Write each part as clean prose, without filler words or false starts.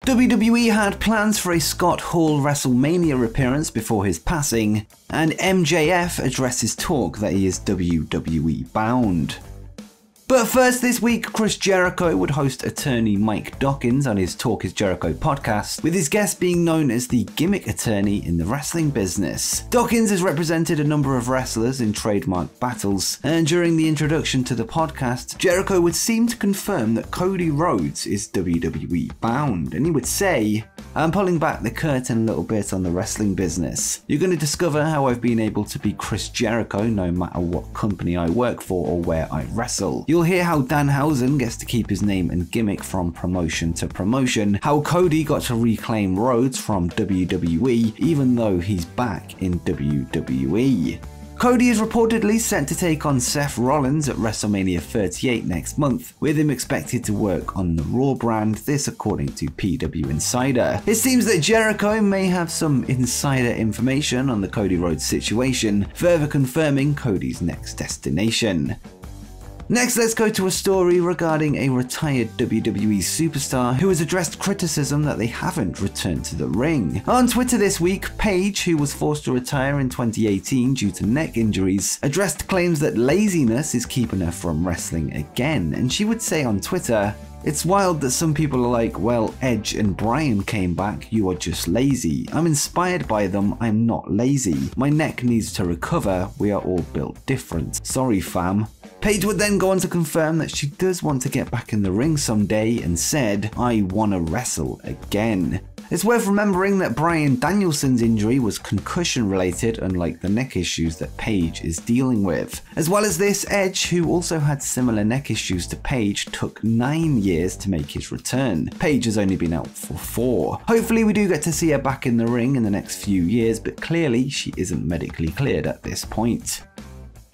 WWE had plans for a Scott Hall WrestleMania appearance before his passing, and MJF addresses talk that he is WWE bound. But first this week, Chris Jericho would host attorney Mike Dawkins on his Talk is Jericho podcast, with his guest being known as the gimmick attorney in the wrestling business. Dawkins has represented a number of wrestlers in trademark battles, and during the introduction to the podcast, Jericho would seem to confirm that Cody Rhodes is WWE bound, and he would say, "I'm pulling back the curtain a little bit on the wrestling business. You're going to discover how I've been able to be Chris Jericho no matter what company I work for or where I wrestle. You'll hear how Danhausen gets to keep his name and gimmick from promotion to promotion, how Cody got to reclaim Rhodes from WWE even though he's back in WWE. Cody is reportedly set to take on Seth Rollins at WrestleMania 38 next month, with him expected to work on the Raw brand, this according to PW Insider. It seems that Jericho may have some insider information on the Cody Rhodes situation, further confirming Cody's next destination. Next, let's go to a story regarding a retired WWE superstar who has addressed criticism that they haven't returned to the ring. On Twitter this week, Paige, who was forced to retire in 2018 due to neck injuries, addressed claims that laziness is keeping her from wrestling again, and she would say on Twitter, "It's wild that some people are like, well, Edge and Bryan came back, you are just lazy. I'm inspired by them, I'm not lazy. My neck needs to recover, we are all built different. Sorry fam." Paige would then go on to confirm that she does want to get back in the ring someday and said, "I wanna wrestle again." It's worth remembering that Bryan Danielson's injury was concussion related, unlike the neck issues that Paige is dealing with. As well as this, Edge, who also had similar neck issues to Paige, took 9 years to make his return. Paige has only been out for 4. Hopefully we do get to see her back in the ring in the next few years, but clearly she isn't medically cleared at this point.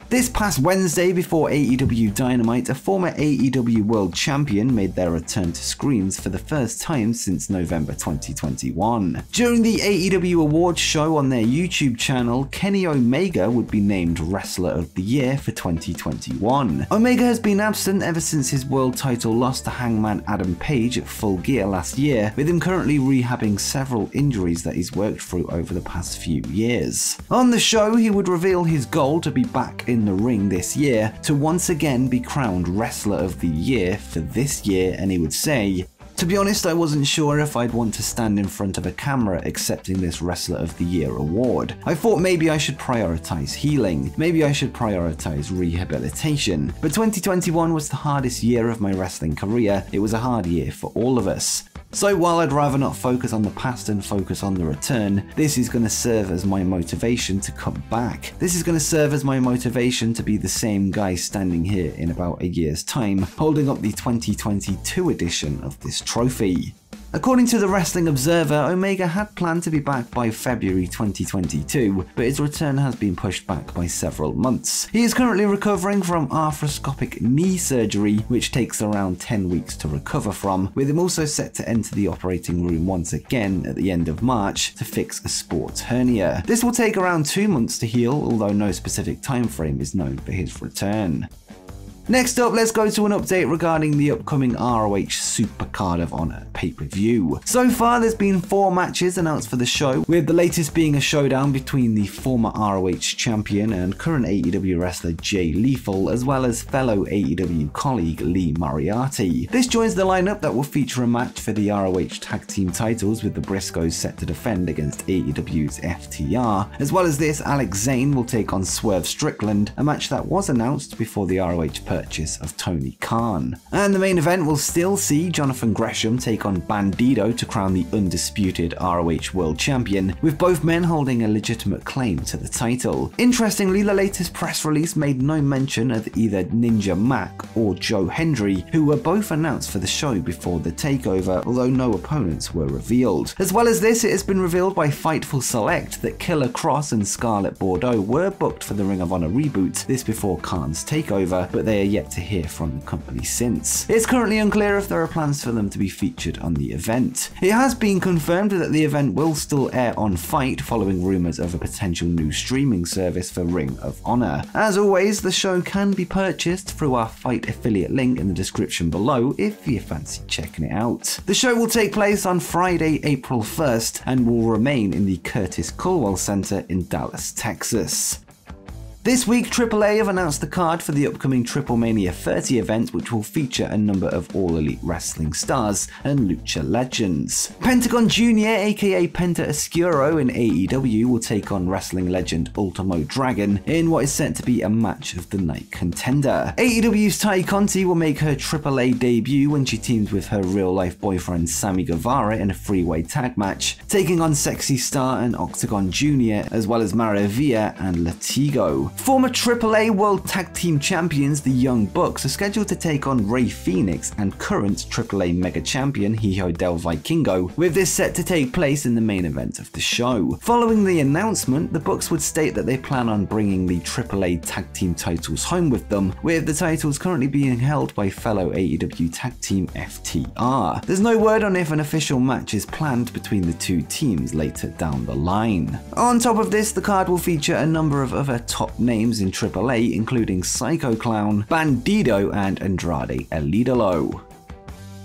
This past Wednesday before AEW Dynamite, a former AEW World Champion made their return to screens for the first time since November 2021. During the AEW Awards show on their YouTube channel, Kenny Omega would be named Wrestler of the Year for 2021. Omega has been absent ever since his world title loss to Hangman Adam Page at Full Gear last year, with him currently rehabbing several injuries that he's worked through over the past few years. On the show, he would reveal his goal to be back in the ring this year to once again be crowned Wrestler of the Year for this year, and he would say, "To be honest, I wasn't sure if I'd want to stand in front of a camera accepting this Wrestler of the Year award. I thought maybe I should prioritize healing, maybe I should prioritize rehabilitation. But 2021 was the hardest year of my wrestling career. It was a hard year for all of us. So while I'd rather not focus on the past and focus on the return, this is going to serve as my motivation to come back. This is going to serve as my motivation to be the same guy standing here in about a year's time, holding up the 2022 edition of this trophy." According to the Wrestling Observer, Omega had planned to be back by February 2022, but his return has been pushed back by several months. He is currently recovering from arthroscopic knee surgery, which takes around 10 weeks to recover from, with him also set to enter the operating room once again at the end of March to fix a sports hernia. This will take around 2 months to heal, although no specific time frame is known for his return. Next up, let's go to an update regarding the upcoming ROH Supercard of Honor pay-per-view. So far, there's been 4 matches announced for the show, with the latest being a showdown between the former ROH champion and current AEW wrestler Jay Lethal, as well as fellow AEW colleague Lee Moriarty. This joins the lineup that will feature a match for the ROH tag team titles, with the Briscoes set to defend against AEW's FTR. As well as this, Alex Zane will take on Swerve Strickland, a match that was announced before the ROH purchase of Tony Khan. And the main event will still see Jonathan Gresham take on Bandido to crown the undisputed ROH World Champion, with both men holding a legitimate claim to the title. Interestingly, the latest press release made no mention of either Ninja Mac or Joe Hendry, who were both announced for the show before the takeover, although no opponents were revealed. As well as this, it has been revealed by Fightful Select that Killer Cross and Scarlett Bordeaux were booked for the Ring of Honor reboot, this before Khan's takeover, but they are yet to hear from the company since. It's currently unclear if there are plans for them to be featured on the event. It has been confirmed that the event will still air on FITE following rumours of a potential new streaming service for Ring of Honor. As always, the show can be purchased through our FITE affiliate link in the description below if you fancy checking it out. The show will take place on Friday, April 1st and will remain in the Curtis Culwell Center in Dallas, Texas. This week, AAA have announced the card for the upcoming Triplemania 30 event, which will feature a number of All Elite Wrestling stars and lucha legends. Pentagon Jr., aka Penta Oscuro in AEW, will take on wrestling legend Ultimo Dragon in what is set to be a match of the night contender. AEW's Tai Conti will make her AAA debut when she teams with her real-life boyfriend Sammy Guevara in a three-way tag match, taking on Sexy Star and Octagon Jr., as well as Maravilla and Latigo. Former AAA World Tag Team Champions, the Young Bucks, are scheduled to take on Rey Fenix and current AAA Mega Champion Hijo del Vikingo, with this set to take place in the main event of the show. Following the announcement, the Bucks would state that they plan on bringing the AAA Tag Team titles home with them, with the titles currently being held by fellow AEW Tag Team FTR. There's no word on if an official match is planned between the two teams later down the line. On top of this, the card will feature a number of other top names in AAA, including Psycho Clown, Bandido, and Andrade El Idolo.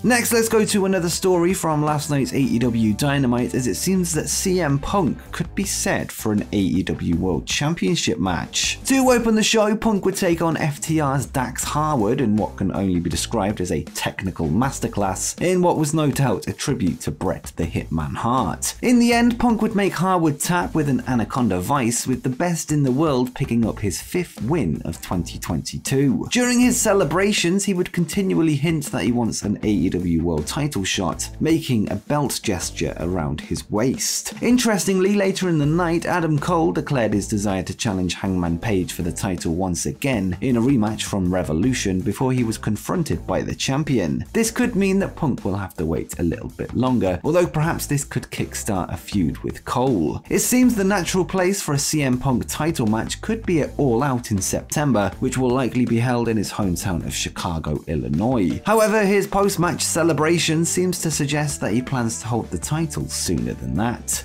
Next, let's go to another story from last night's AEW Dynamite, as it seems that CM Punk could be set for an AEW World Championship match. To open the show, Punk would take on FTR's Dax Harwood in what can only be described as a technical masterclass in what was no doubt a tribute to Bret the Hitman Hart. In the end, Punk would make Harwood tap with an Anaconda Vice, with the best in the world picking up his 5th win of 2022. During his celebrations, he would continually hint that he wants an AEW World title shot, making a belt gesture around his waist. Interestingly, later in the night, Adam Cole declared his desire to challenge Hangman Page for the title once again in a rematch from Revolution before he was confronted by the champion. This could mean that Punk will have to wait a little bit longer, although perhaps this could kickstart a feud with Cole. It seems the natural place for a CM Punk title match could be at All Out in September, which will likely be held in his hometown of Chicago, Illinois. However, his post-match celebration seems to suggest that he plans to hold the title sooner than that.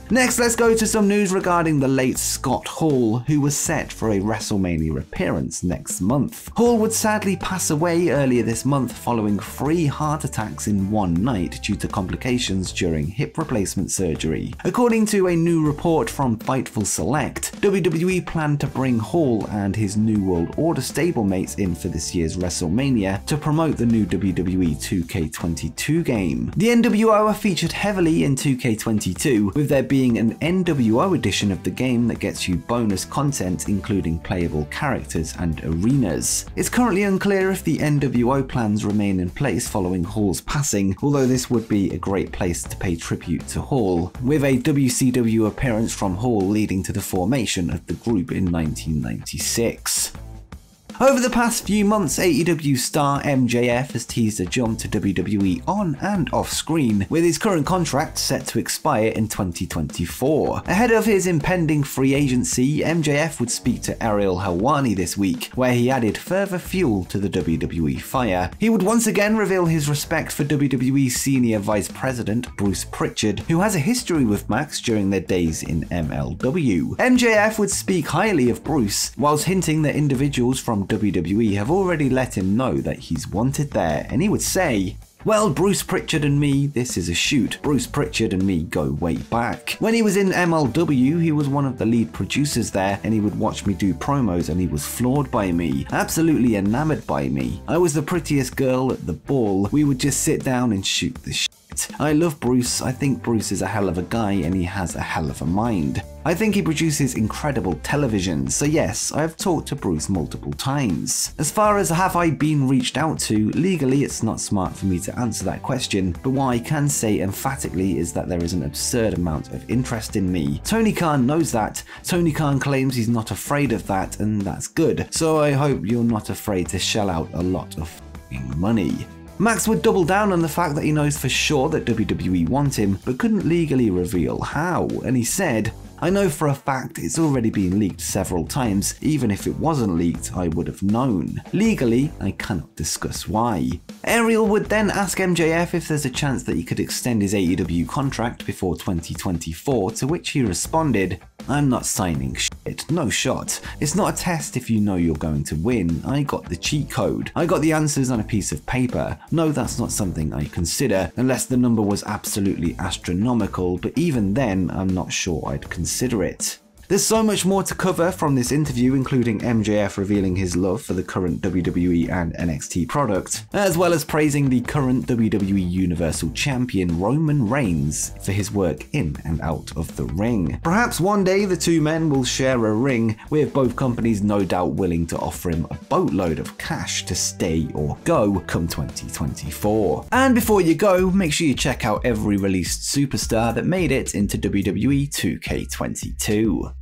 Next, let's go to some news regarding the late Scott Hall, who was set for a WrestleMania appearance next month. Hall would sadly pass away earlier this month following 3 heart attacks in one night due to complications during hip replacement surgery. According to a new report from Fightful Select, WWE planned to bring Hall and his New World Order stablemates in for this year's WrestleMania to promote the new WWE 2K22 game. The NWO are featured heavily in 2K22, with there being an NWO edition of the game that gets you bonus content including playable characters and arenas. It's currently unclear if the NWO plans remain in place following Hall's passing, although this would be a great place to pay tribute to Hall, with a WCW appearance from Hall leading to the formation of the group in 1996. Over the past few months, AEW star MJF has teased a jump to WWE on and off screen, with his current contract set to expire in 2024. Ahead of his impending free agency, MJF would speak to Ariel Helwani this week, where he added further fuel to the WWE fire. He would once again reveal his respect for WWE Senior Vice President Bruce Pritchard, who has a history with Max during their days in MLW. MJF would speak highly of Bruce, whilst hinting that individuals from WWE have already let him know that he's wanted there, and he would say, "Well, Bruce Pritchard and me, this is a shoot. Bruce Pritchard and me go way back. When he was in MLW, he was one of the lead producers there, and he would watch me do promos and he was floored by me, absolutely enamored by me. I was the prettiest girl at the ball. We would just sit down and shoot the shit. I love Bruce. I think Bruce is a hell of a guy and he has a hell of a mind. I think he produces incredible television, so yes, I have talked to Bruce multiple times. As far as have I been reached out to, legally it's not smart for me to answer that question, but what I can say emphatically is that there is an absurd amount of interest in me. Tony Khan knows that. Tony Khan claims he's not afraid of that, and that's good, so I hope you're not afraid to shell out a lot of f***ing money." Max would double down on the fact that he knows for sure that WWE want him, but couldn't legally reveal how, and he said, I know for a fact it's already been leaked several times. Even if it wasn't leaked, I would have known. Legally, I cannot discuss why. Ariel would then ask MJF if there's a chance that he could extend his AEW contract before 2024, to which he responded, "I'm not signing shit, no shot. It's not a test if you know you're going to win. I got the cheat code. I got the answers on a piece of paper. No, that's not something I consider, unless the number was absolutely astronomical, but even then, I'm not sure I'd consider it." There's so much more to cover from this interview, including MJF revealing his love for the current WWE and NXT product, as well as praising the current WWE Universal Champion Roman Reigns for his work in and out of the ring. Perhaps one day the two men will share a ring, with both companies no doubt willing to offer him a boatload of cash to stay or go come 2024. And before you go, make sure you check out every released superstar that made it into WWE 2K22.